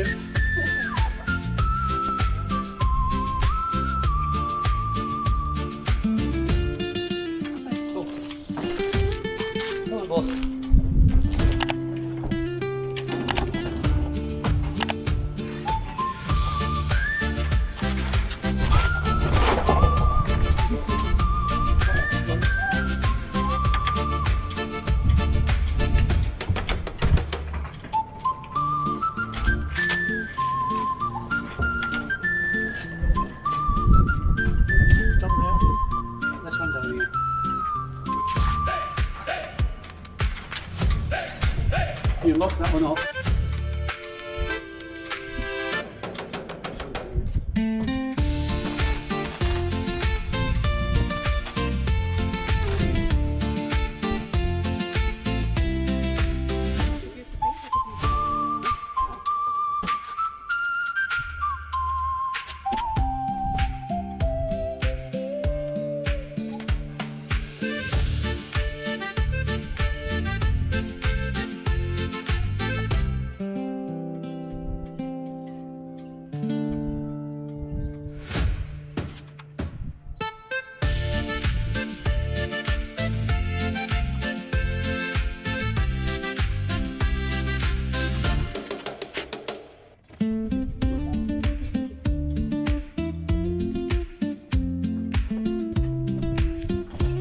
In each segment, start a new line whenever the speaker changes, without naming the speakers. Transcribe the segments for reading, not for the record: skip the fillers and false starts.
you. Come on, boss. Jump there. Let's run down here. You lock that one off.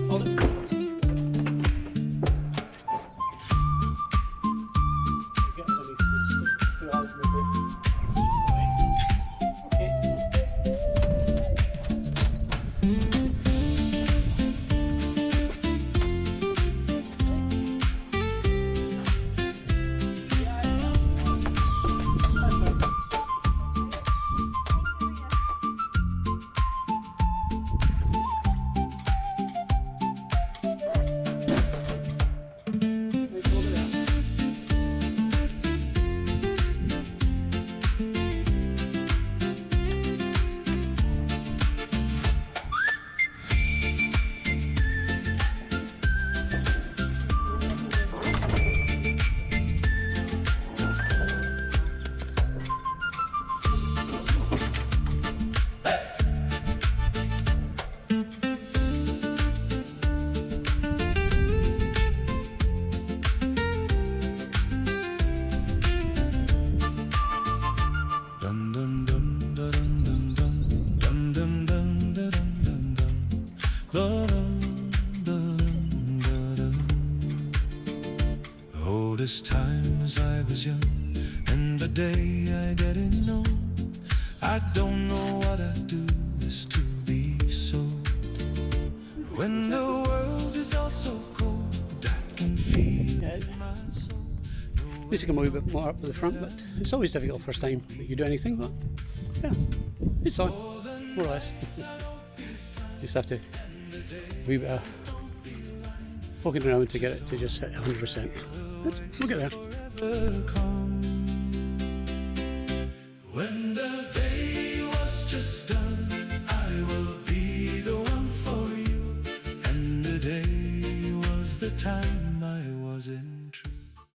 Hold it. Get underneath this. Two eyes a little bit. Okay.
Oh, this time as I was young, and the day I didn't know, I don't know what I do is to be so. When the world is all so cold, I can feel it in my soul.
Needs to come a wee bit more up to the front, but it's always difficult first time that you do anything, but yeah, it's on, more or less. Just have to a wee bit of poking around to get it to just hit 100%. But we'll get there.
When the day